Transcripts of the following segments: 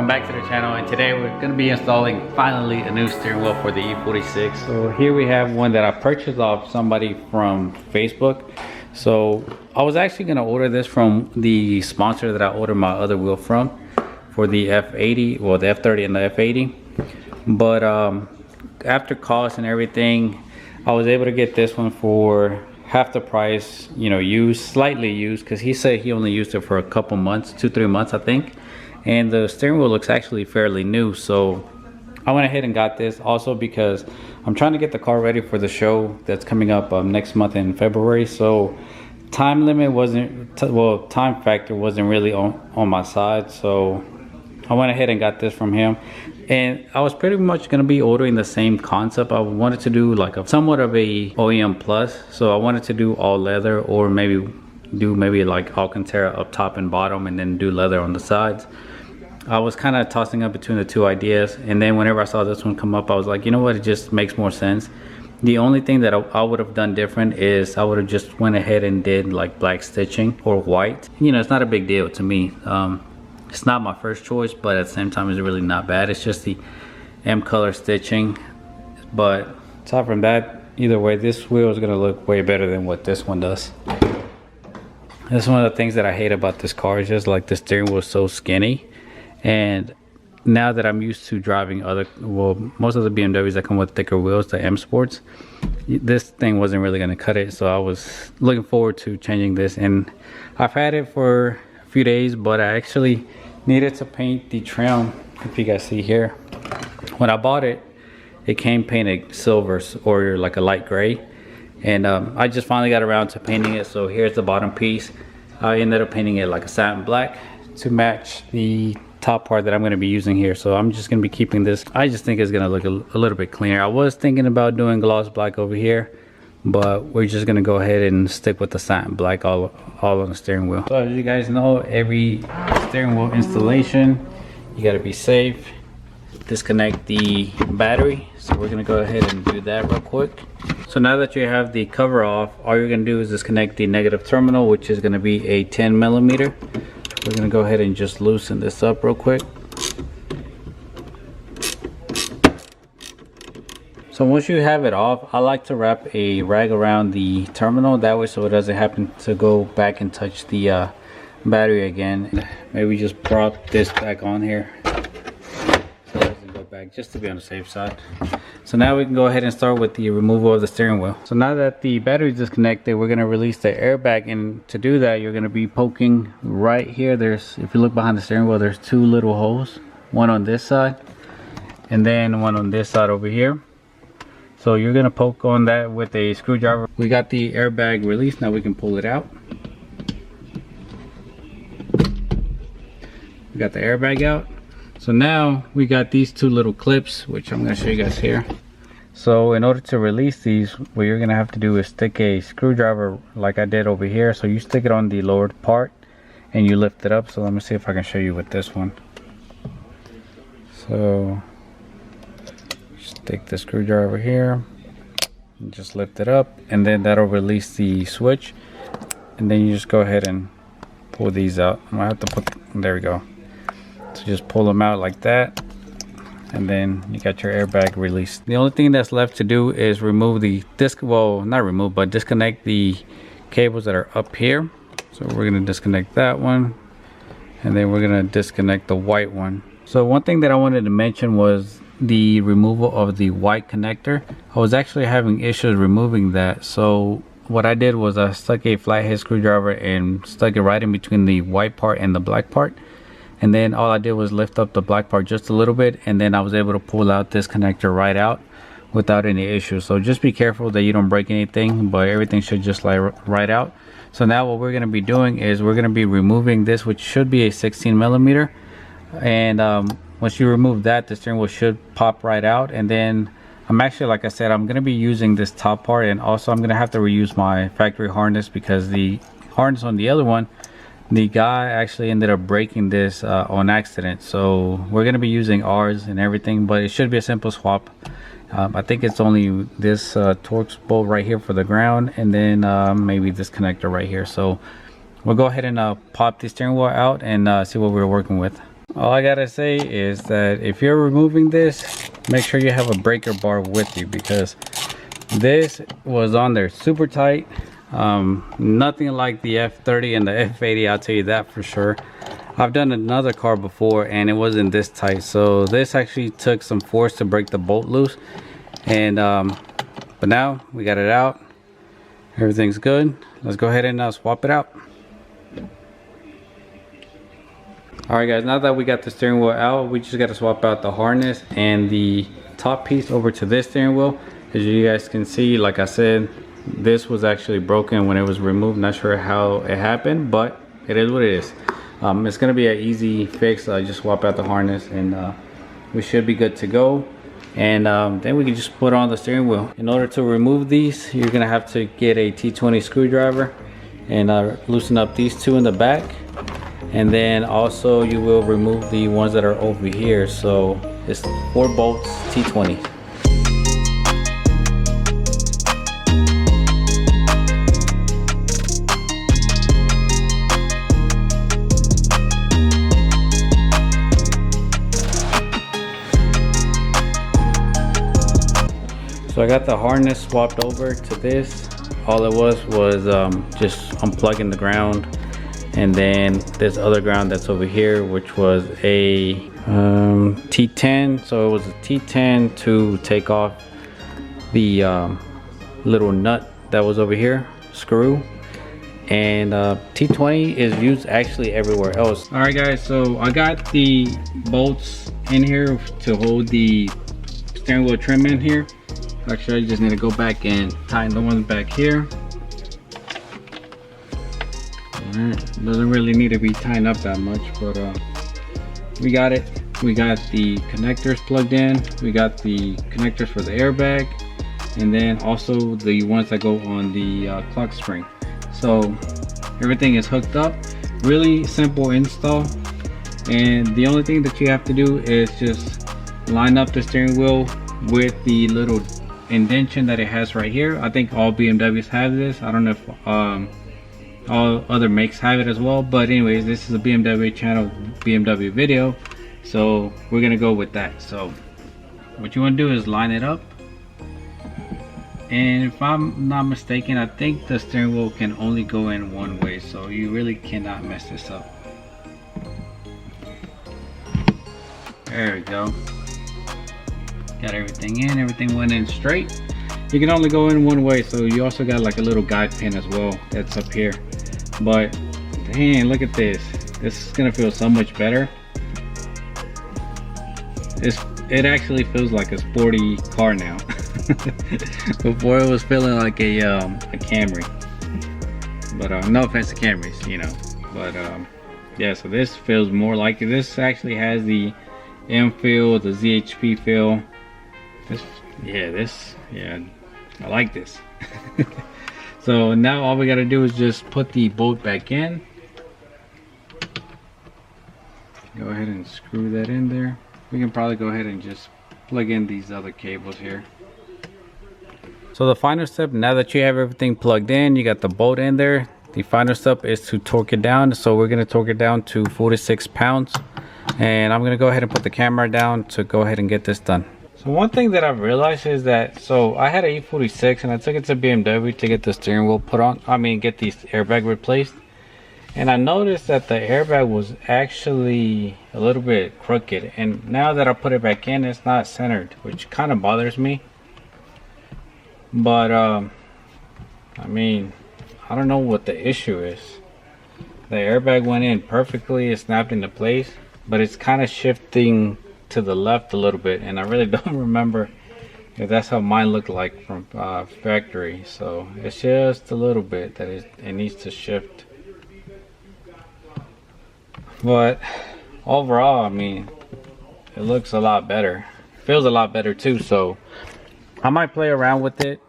welcome back to the channel, and today we're going to be installing finally a new steering wheel for the E46. So here we have one that I purchased off somebody from Facebook. So I was actually going to order this from the sponsor that I ordered my other wheel from for the F80, well the F30 and the F80, but after cost and everything I was able to get this one for half the price, you know, used, slightly used, because he said he only used it for a couple months, 2-3 months I think. And the steering wheel looks actually fairly new, so I went ahead and got this also because I'm trying to get the car ready for the show that's coming up next month in February. So time limit wasn't, well, time factor wasn't really on my side, so I went ahead and got this from him. And I was pretty much going to be ordering the same concept. I wanted to do like a somewhat of a OEM plus, so I wanted to do all leather, or maybe like Alcantara up top and bottom and then do leather on the sides. I was kind of tossing up between the two ideas, and then whenever I saw this one come up I was like, you know what, it just makes more sense. The only thing that I would have done different is I would have just went ahead and did like black stitching or white. You know, it's not a big deal to me. It's not my first choice, but at the same time it's really not bad. It's just the M color stitching, but aside from that, either way this wheel is going to look way better than what this one does. That's one of the things that I hate about this car, is just like the steering wheel is so skinny. And now that I'm used to driving other, well, most of the BMWs that come with thicker wheels, the M Sports, this thing wasn't really going to cut it. So I was looking forward to changing this, and I've had it for a few days, but I actually needed to paint the trim. If you guys see here, when I bought it, it came painted silver or like a light gray, and I just finally got around to painting it. So here's the bottom piece. I ended up painting it like a satin black to match the top part that I'm going to be using here. So I'm just going to be keeping this. I just think it's going to look a little bit cleaner. I was thinking about doing gloss black over here, but we're just going to go ahead and stick with the satin black all on the steering wheel. So as you guys know, every steering wheel installation, you got to be safe. Disconnect the battery, so we're going to go ahead and do that real quick. So now that you have the cover off, all you're going to do is disconnect the negative terminal, which is going to be a 10 millimeter. We're going to go ahead and just loosen this up real quick. So once you have it off, I like to wrap a rag around the terminal, that way so it doesn't happen to go back and touch the battery again. Maybe just prop this back on here so it doesn't go back, just to be on the safe side. So now we can go ahead and start with the removal of the steering wheel. So now that the battery is disconnected, we're going to release the airbag, and to do that you're going to be poking right here. There's, if you look behind the steering wheel, there's two little holes, one on this side and then one on this side over here. So you're going to poke on that with a screwdriver. We got the airbag released, now we can pull it out. We got the airbag out. So now we got these two little clips, which I'm going to show you guys here. So in order to release these, what you're going to have to do is stick a screwdriver like I did over here. So you stick it on the lower part and you lift it up. So let me see if I can show you with this one. So stick the screwdriver here and just lift it up, and then that'll release the switch, and then you just go ahead and pull these out. I might have to put, there we go. So just pull them out like that, and then you got your airbag released. The only thing that's left to do is remove the disc, well, not remove, but disconnect the cables that are up here. So we're going to disconnect that one, and then we're going to disconnect the white one. So one thing that I wanted to mention was the removal of the white connector. I was actually having issues removing that, so what I did was I stuck a flathead screwdriver and stuck it right in between the white part and the black part. And then all I did was lift up the black part just a little bit, and then I was able to pull out this connector right out without any issues. So just be careful that you don't break anything, but everything should just lie right out. So now what we're going to be doing is we're going to be removing this, which should be a 16 millimeter. And once you remove that, the steering wheel should pop right out. And then I'm actually, like I said, I'm going to be using this top part, and also I'm going to have to reuse my factory harness because the harness on the other one, the guy actually ended up breaking this on accident. So we're going to be using ours and everything, but it should be a simple swap. I think it's only this Torx bolt right here for the ground, and then maybe this connector right here. So we'll go ahead and pop the steering wheel out and see what we're working with. All I gotta say is that if you're removing this, make sure you have a breaker bar with you, because this was on there super tight. Nothing like the F30 and the F80, I'll tell you that for sure. I've done another car before and it wasn't this tight, so this actually took some force to break the bolt loose. And but now we got it out, everything's good. Let's go ahead and swap it out. Alright guys, now that we got the steering wheel out, we just got to swap out the harness and the top piece over to this steering wheel. As you guys can see, like I said, this was actually broken when it was removed. Not sure how it happened, but it is what it is. It's gonna be an easy fix. I just swap out the harness and we should be good to go. And then we can just put on the steering wheel. In order to remove these, you're gonna have to get a T20 screwdriver and loosen up these two in the back. And then also you will remove the ones that are over here. So it's 4 bolts, T20. So I got the harness swapped over to this. All it was just unplugging the ground, and then this other ground that's over here, which was a T10. So it was a T10 to take off the little nut that was over here, screw. And T20 is used actually everywhere else. All right guys, so I got the bolts in here to hold the steering wheel trim in here. Actually, I just need to go back and tighten the ones back here. Alright, doesn't really need to be tightened up that much, but we got it. We got the connectors plugged in. We got the connectors for the airbag, and then also the ones that go on the clock spring. So everything is hooked up. Really simple install, and the only thing that you have to do is just line up the steering wheel with the little indentation that it has right here. I think all BMWs have this. I don't know if all other makes have it as well, but anyways, this is a BMW channel, BMW video, so we're gonna go with that. So what you want to do is line it up, and if I'm not mistaken, I think the steering wheel can only go in one way, so you really cannot mess this up. There we go. Got everything in, everything went in straight. You can only go in one way, so you also got like a little guide pin as well that's up here. But dang, look at this. This is gonna feel so much better. It actually feels like a sporty car now. Before it was feeling like a Camry. But no offense to Camrys, you know. But yeah, so this feels more like it. This actually has the M feel, the ZHP feel. Yeah, I like this. So now all we gotta do is just put the bolt back in. Go ahead and screw that in there. We can probably go ahead and just plug in these other cables here. So the final step, now that you have everything plugged in, you got the bolt in there, the final step is to torque it down. So we're gonna torque it down to 46 pounds. And I'm gonna go ahead and put the camera down to go ahead and get this done. So one thing that I've realized is that, so I had an E46 and I took it to BMW to get the steering wheel put on, get the airbag replaced. And I noticed that the airbag was actually a little bit crooked. And now that I put it back in, it's not centered, which kind of bothers me. But, I don't know what the issue is. The airbag went in perfectly, it snapped into place, but it's kind of shifting to the left a little bit, and I really don't remember if that's how mine looked like from factory. So it's just a little bit that it needs to shift. But overall, it looks a lot better, feels a lot better too. So I might play around with it,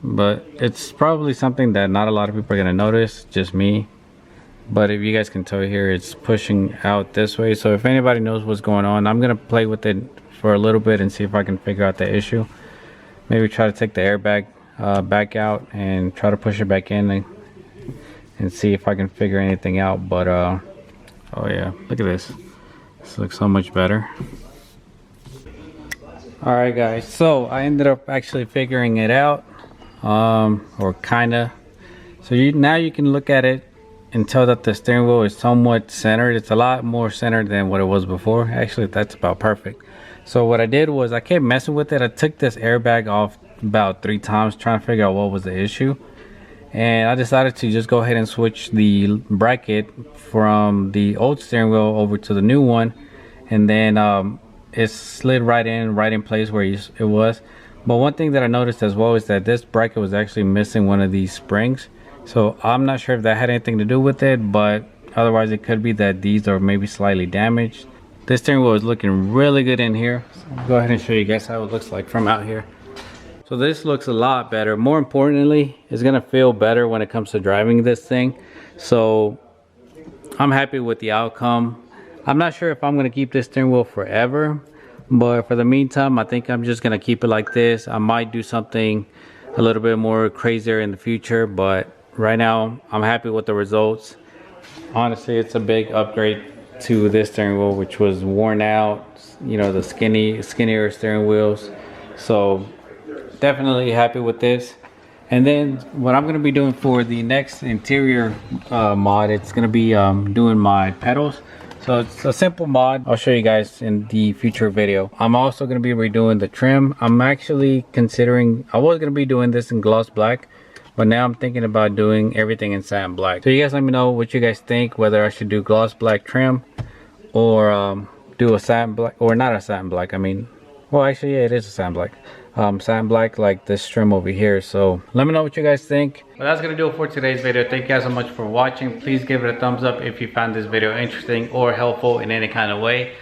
but it's probably something that not a lot of people are gonna notice, just me. But if you guys can tell here, it's pushing out this way. So if anybody knows what's going on, I'm gonna play with it for a little bit and see if I can figure out the issue. Maybe try to take the airbag back out and try to push it back in and see if I can figure anything out. But oh yeah, look at this. This looks so much better. Alright guys, so I ended up actually figuring it out, or kinda. So now you can look at it and tell that the steering wheel is somewhat centered. It's a lot more centered than what it was before. Actually, that's about perfect. So what I did was I kept messing with it. I took this airbag off about 3 times trying to figure out what was the issue. And I decided to just go ahead and switch the bracket from the old steering wheel over to the new one. And then it slid right in place where it was. But one thing that I noticed as well is that this bracket was actually missing one of these springs. So I'm not sure if that had anything to do with it, but otherwise it could be that these are maybe slightly damaged. This steering wheel is looking really good in here. So I'll go ahead and show you guys how it looks like from out here. So this looks a lot better. More importantly, it's gonna feel better when it comes to driving this thing. So I'm happy with the outcome. I'm not sure if I'm gonna keep this steering wheel forever, but for the meantime, I think I'm just gonna keep it like this. I might do something a little bit more crazier in the future, but right now I'm happy with the results. Honestly, it's a big upgrade to this steering wheel, which was worn out, you know, the skinnier steering wheels. So definitely happy with this. And then what I'm gonna be doing for the next interior mod, it's gonna be doing my pedals. So it's a simple mod. I'll show you guys in the future video. I'm also gonna be redoing the trim. I'm actually considering, I was gonna be doing this in gloss black, but now I'm thinking about doing everything in satin black. So you guys let me know what you guys think, whether I should do gloss black trim or do a satin black, or not a satin black. I mean, well, actually, yeah, it is a satin black. Satin black like this trim over here. So let me know what you guys think. Well, that's gonna do it for today's video. Thank you guys so much for watching. Please give it a thumbs up if you found this video interesting or helpful in any kind of way.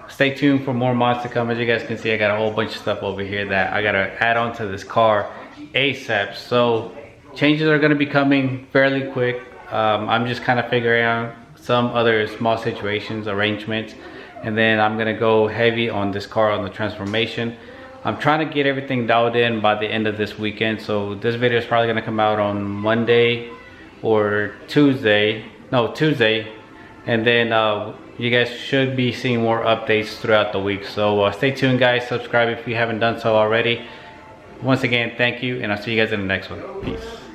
Stay tuned for more mods to come. As you guys can see, I got a whole bunch of stuff over here that I gotta add on to this car ASAP. So changes are gonna be coming fairly quick. I'm just kind of figuring out some other small situations, arrangements, and then I'm gonna go heavy on this car on the transformation. I'm trying to get everything dialed in by the end of this weekend, so this video is probably gonna come out on Monday or Tuesday, and then you guys should be seeing more updates throughout the week. So stay tuned guys, subscribe if you haven't done so already. Once again, thank you, and I'll see you guys in the next one. Peace.